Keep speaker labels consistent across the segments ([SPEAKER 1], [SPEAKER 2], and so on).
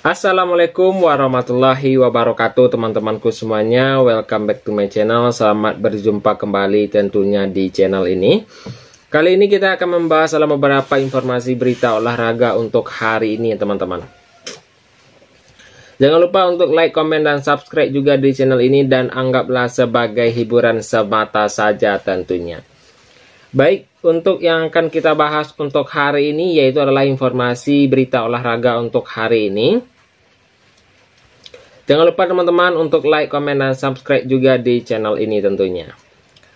[SPEAKER 1] Assalamualaikum warahmatullahi wabarakatuh teman-temanku semuanya. Welcome back to my channel. Selamat berjumpa kembali tentunya di channel ini. Kali ini kita akan membahas dalam beberapa informasi berita olahraga untuk hari ini ya teman-teman. Jangan lupa untuk like, komen, dan subscribe juga di channel ini. Dan anggaplah sebagai hiburan semata saja tentunya. Baik, untuk yang akan kita bahas untuk hari ini yaitu adalah informasi berita olahraga untuk hari ini. Jangan lupa teman-teman untuk like, komen, dan subscribe juga di channel ini tentunya.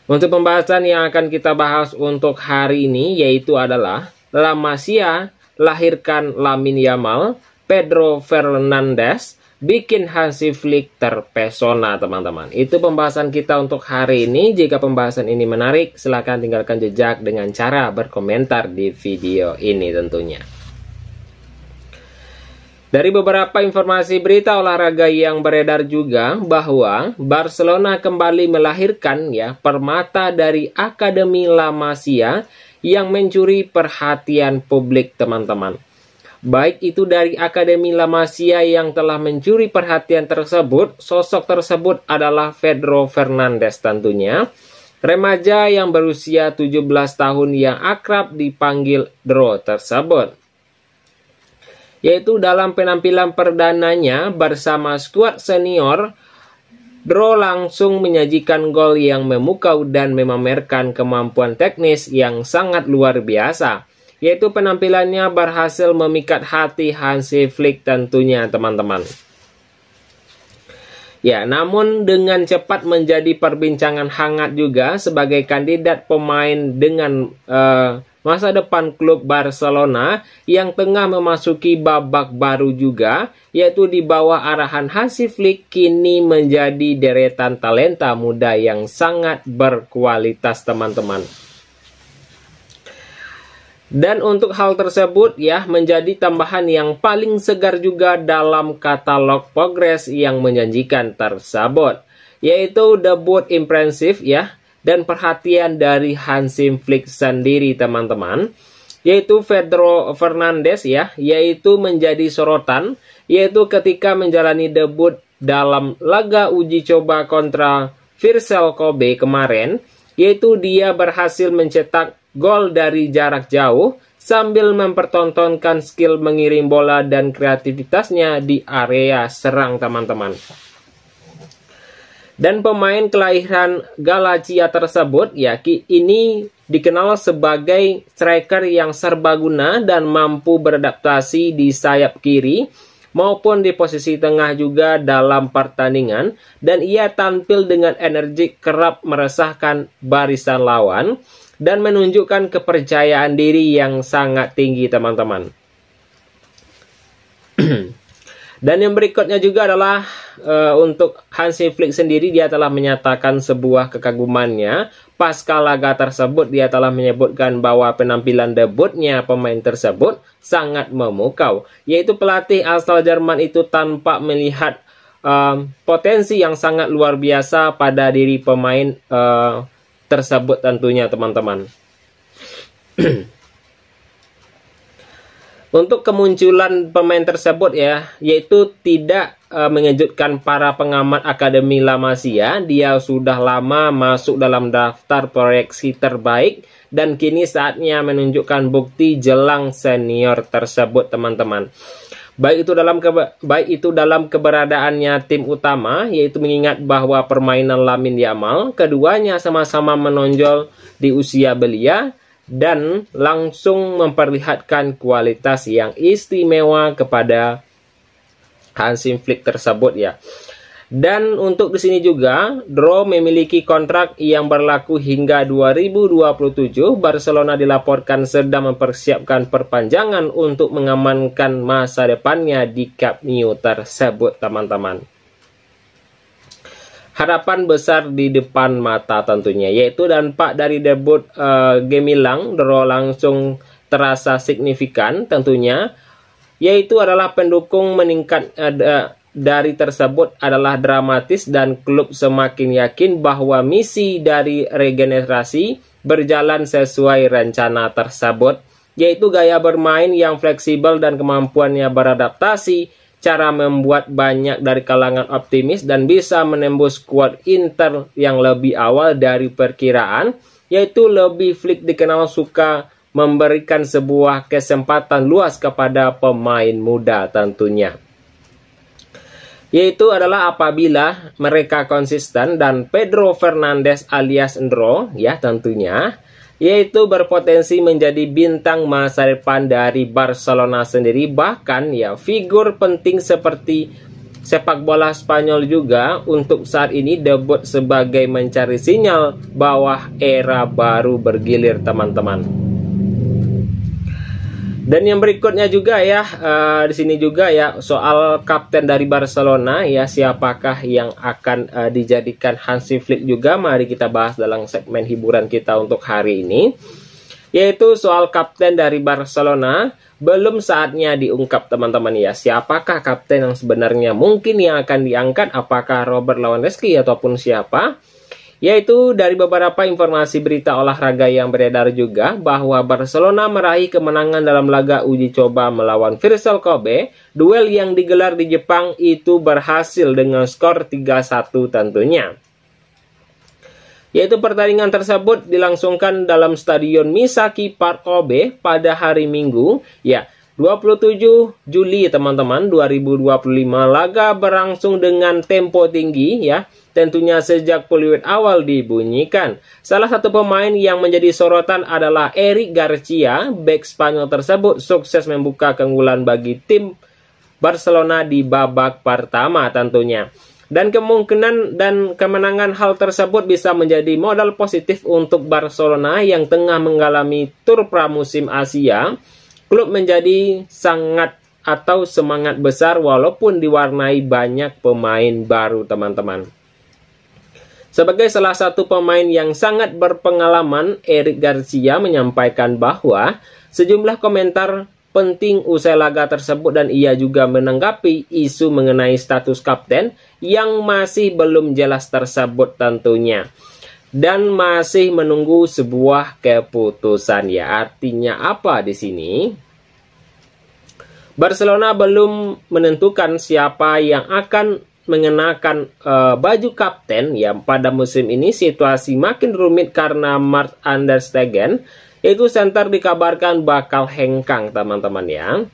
[SPEAKER 1] Untuk pembahasan yang akan kita bahas untuk hari ini yaitu adalah La Masia lahirkan Lamine Yamal, Pedro Fernandes bikin Hansi Flick terpesona teman-teman. Itu pembahasan kita untuk hari ini. Jika pembahasan ini menarik, silahkan tinggalkan jejak dengan cara berkomentar di video ini tentunya. Dari beberapa informasi berita olahraga yang beredar juga bahwa Barcelona kembali melahirkan permata dari Akademi La Masia yang mencuri perhatian publik teman-teman. Baik itu dari Akademi La Masia yang telah mencuri perhatian tersebut, sosok tersebut adalah Pedro Fernandes tentunya. Remaja yang berusia 17 tahun yang akrab dipanggil Dro tersebut. Yaitu dalam penampilan perdananya bersama skuad senior, Dro langsung menyajikan gol yang memukau dan memamerkan kemampuan teknis yang sangat luar biasa. Yaitu penampilannya berhasil memikat hati Hansi Flick tentunya teman-teman. Ya, namun dengan cepat menjadi perbincangan hangat juga sebagai kandidat pemain dengan masa depan klub Barcelona yang tengah memasuki babak baru juga, yaitu di bawah arahan Hansi Flick kini menjadi deretan talenta muda yang sangat berkualitas teman-teman. Dan untuk hal tersebut menjadi tambahan yang paling segar juga dalam katalog progres yang menjanjikan tersebut, yaitu debut impresif dan perhatian dari Hansi Flick sendiri teman-teman, yaitu Pedro Fernandes yaitu menjadi sorotan, yaitu ketika menjalani debut dalam laga uji coba kontra Vissel Kobe kemarin, yaitu dia berhasil mencetak gol dari jarak jauh sambil mempertontonkan skill mengirim bola dan kreativitasnya di area serang teman-teman. Dan pemain kelahiran Galacia tersebut ini dikenal sebagai striker yang serbaguna dan mampu beradaptasi di sayap kiri maupun di posisi tengah juga dalam pertandingan, dan ia tampil dengan energik kerap meresahkan barisan lawan dan menunjukkan kepercayaan diri yang sangat tinggi teman-teman. Dan yang berikutnya juga adalah untuk Hansi Flick sendiri, dia telah menyatakan sebuah kekagumannya pasca laga tersebut. Dia telah menyebutkan bahwa penampilan debutnya pemain tersebut sangat memukau, yaitu pelatih asal Jerman itu tampak melihat potensi yang sangat luar biasa pada diri pemain tersebut tentunya teman-teman. Untuk kemunculan pemain tersebut yaitu tidak mengejutkan para pengamat Akademi La Masia. Dia sudah lama masuk dalam daftar proyeksi terbaik dan kini saatnya menunjukkan bukti jelang senior tersebut teman-teman. Baik itu dalam keberadaannya tim utama, yaitu mengingat bahwa permainan Lamine Yamal, keduanya sama-sama menonjol di usia belia dan langsung memperlihatkan kualitas yang istimewa kepada Hansi Flick tersebut Dan untuk di sini juga Dro memiliki kontrak yang berlaku hingga 2027. Barcelona dilaporkan sedang mempersiapkan perpanjangan untuk mengamankan masa depannya di Camp Nou tersebut teman-teman. Harapan besar di depan mata tentunya, yaitu dampak dari debut gemilang Dro langsung terasa signifikan tentunya, yaitu adalah pendukung meningkat dari tersebut adalah dramatis dan klub semakin yakin bahwa misi dari regenerasi berjalan sesuai rencana tersebut, yaitu gaya bermain yang fleksibel dan kemampuannya beradaptasi cara membuat banyak dari kalangan optimis dan bisa menembus skuad Inter yang lebih awal dari perkiraan, yaitu lebih Flick dikenal suka memberikan sebuah kesempatan luas kepada pemain muda tentunya. Yaitu adalah apabila mereka konsisten dan Pedro Fernandes alias Endro ya tentunya, yaitu berpotensi menjadi bintang masa depan dari Barcelona sendiri, bahkan ya figur penting seperti sepak bola Spanyol juga untuk saat ini debut sebagai mencari sinyal bahwa era baru bergilir teman-teman. Dan yang berikutnya juga ya, di sini juga ya soal kapten dari Barcelona ya, siapakah yang akan dijadikan Hansi Flick juga, mari kita bahas dalam segmen hiburan kita untuk hari ini. Yaitu soal kapten dari Barcelona, belum saatnya diungkap teman-teman ya, siapakah kapten yang sebenarnya mungkin yang akan diangkat, apakah Robert Lewandowski ataupun siapa. Yaitu dari beberapa informasi berita olahraga yang beredar juga bahwa Barcelona meraih kemenangan dalam laga uji coba melawan Vissel Kobe. Duel yang digelar di Jepang itu berhasil dengan skor 3-1 tentunya. Yaitu pertandingan tersebut dilangsungkan dalam Stadion Misaki Park Kobe pada hari Minggu ya, 27 Juli teman-teman 2025. Laga berlangsung dengan tempo tinggi ya, tentunya sejak peluit awal dibunyikan. Salah satu pemain yang menjadi sorotan adalah Eric Garcia. Bek Spanyol tersebut sukses membuka keunggulan bagi tim Barcelona di babak pertama tentunya. Dan kemungkinan dan kemenangan hal tersebut bisa menjadi modal positif untuk Barcelona yang tengah mengalami tur pramusim Asia. Klub menjadi sangat atau semangat besar walaupun diwarnai banyak pemain baru teman-teman. Sebagai salah satu pemain yang sangat berpengalaman, Eric Garcia menyampaikan bahwa sejumlah komentar penting usai laga tersebut dan ia juga menanggapi isu mengenai status kapten yang masih belum jelas tersebut tentunya. Dan masih menunggu sebuah keputusan ya. Artinya apa di sini? Barcelona belum menentukan siapa yang akan mengenakan baju kapten ya pada musim ini. Situasi makin rumit karena Marc-André ter Stegen, yaitu center dikabarkan bakal hengkang teman-teman ya.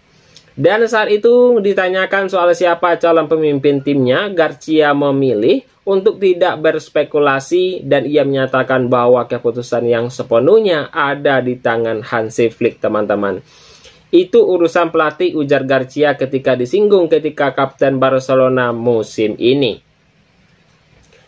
[SPEAKER 1] Dan saat itu ditanyakan soal siapa calon pemimpin timnya, Garcia memilih untuk tidak berspekulasi dan ia menyatakan bahwa keputusan yang sepenuhnya ada di tangan Hansi Flick teman-teman. Itu urusan pelatih, ujar Garcia ketika disinggung ketika kapten Barcelona musim ini.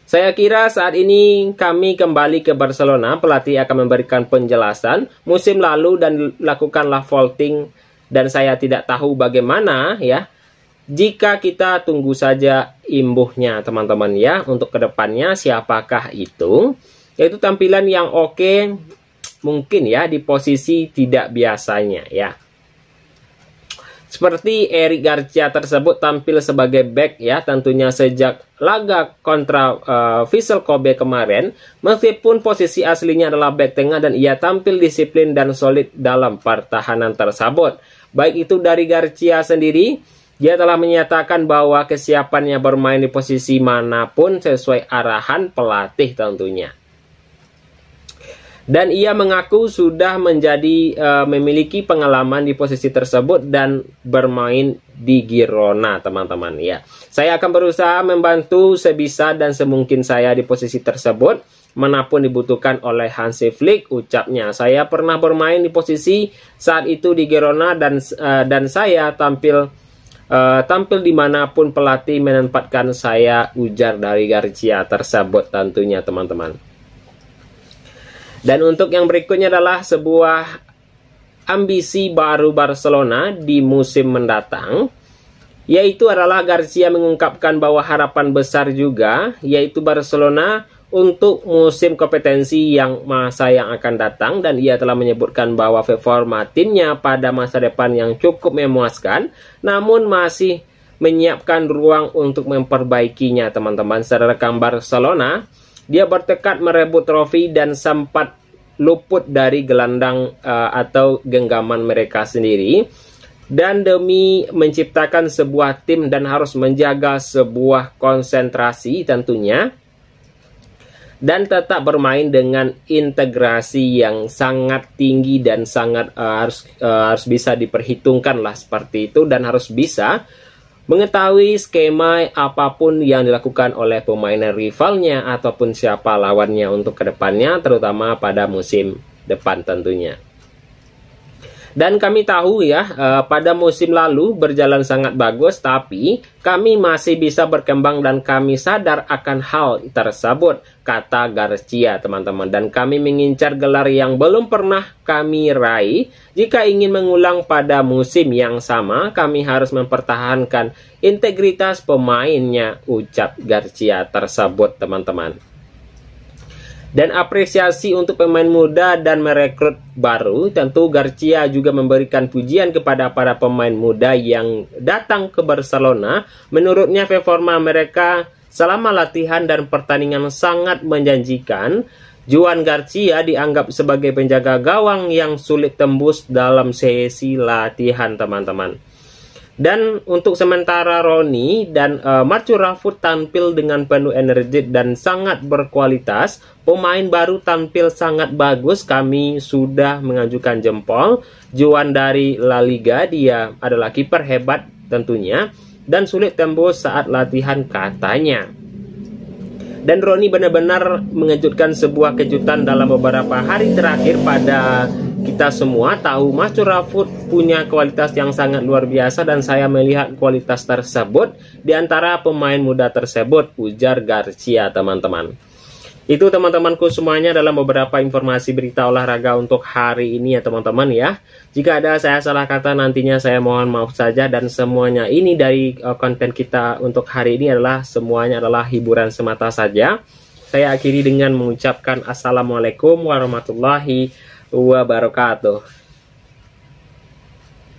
[SPEAKER 1] Saya kira saat ini kami kembali ke Barcelona, pelatih akan memberikan penjelasan musim lalu dan lakukanlah voting dan saya tidak tahu bagaimana ya. Jika kita tunggu saja imbuhnya teman-teman ya untuk kedepannya siapakah itu. Yaitu tampilan yang oke mungkin ya di posisi tidak biasanya ya. Seperti Eric Garcia tersebut tampil sebagai back ya tentunya sejak laga kontra Vissel Kobe kemarin. Meskipun posisi aslinya adalah back tengah dan ia tampil disiplin dan solid dalam pertahanan tersebut. Baik itu dari Garcia sendiri, dia telah menyatakan bahwa kesiapannya bermain di posisi manapun sesuai arahan pelatih tentunya. Dan ia mengaku sudah memiliki pengalaman di posisi tersebut dan bermain di Girona teman-teman ya. Saya akan berusaha membantu sebisa dan semungkin saya di posisi tersebut manapun dibutuhkan oleh Hansi Flick, ucapnya. Saya pernah bermain di posisi saat itu di Girona dan saya tampil dimanapun pelatih menempatkan saya, ujar dari Garcia tersebut tentunya teman-teman. Dan untuk yang berikutnya adalah sebuah ambisi baru Barcelona di musim mendatang. Yaitu adalah Garcia mengungkapkan bahwa harapan besar juga yaitu Barcelona untuk musim kompetensi yang akan datang. Dan ia telah menyebutkan bahwa performa timnya pada masa depan yang cukup memuaskan. Namun masih menyiapkan ruang untuk memperbaikinya teman-teman. Sedangkan Barcelona, dia bertekad merebut trofi dan sempat luput dari gelandang atau genggaman mereka sendiri. dan demi menciptakan sebuah tim dan harus menjaga sebuah konsentrasi tentunya, dan tetap bermain dengan integrasi yang sangat tinggi dan sangat harus bisa diperhitungkan lah seperti itu, dan harus bisa mengetahui skema apapun yang dilakukan oleh pemain rivalnya ataupun siapa lawannya untuk kedepannya, terutama pada musim depan tentunya. Dan kami tahu ya, pada musim lalu berjalan sangat bagus, tapi kami masih bisa berkembang dan kami sadar akan hal tersebut, kata Garcia teman-teman. Dan kami mengincar gelar yang belum pernah kami raih. Jika ingin mengulang pada musim yang sama, kami harus mempertahankan integritas pemainnya, ucap Garcia tersebut teman-teman. Dan apresiasi untuk pemain muda dan merekrut baru, tentu Garcia juga memberikan pujian kepada para pemain muda yang datang ke Barcelona. Menurutnya performa mereka selama latihan dan pertandingan sangat menjanjikan. Joan Garcia dianggap sebagai penjaga gawang yang sulit tembus dalam sesi latihan teman-teman. Dan untuk sementara Ronny dan Marcus Rashford tampil dengan penuh energi dan sangat berkualitas. Pemain baru tampil sangat bagus. Kami sudah mengajukan jempol. Joan dari La Liga, dia adalah kiper hebat tentunya dan sulit tembus saat latihan katanya. Dan Ronny benar-benar mengejutkan, sebuah kejutan dalam beberapa hari terakhir. Pada kita semua tahu Marcus Rashford punya kualitas yang sangat luar biasa, dan saya melihat kualitas tersebut di antara pemain muda tersebut, ujar Garcia teman-teman. Itu teman-temanku semuanya dalam beberapa informasi berita olahraga untuk hari ini ya teman-teman ya. Jika ada saya salah kata nantinya saya mohon maaf saja, dan semuanya ini dari konten kita untuk hari ini adalah semuanya adalah hiburan semata saja. Saya akhiri dengan mengucapkan Assalamualaikum warahmatullahi wabarakatuh.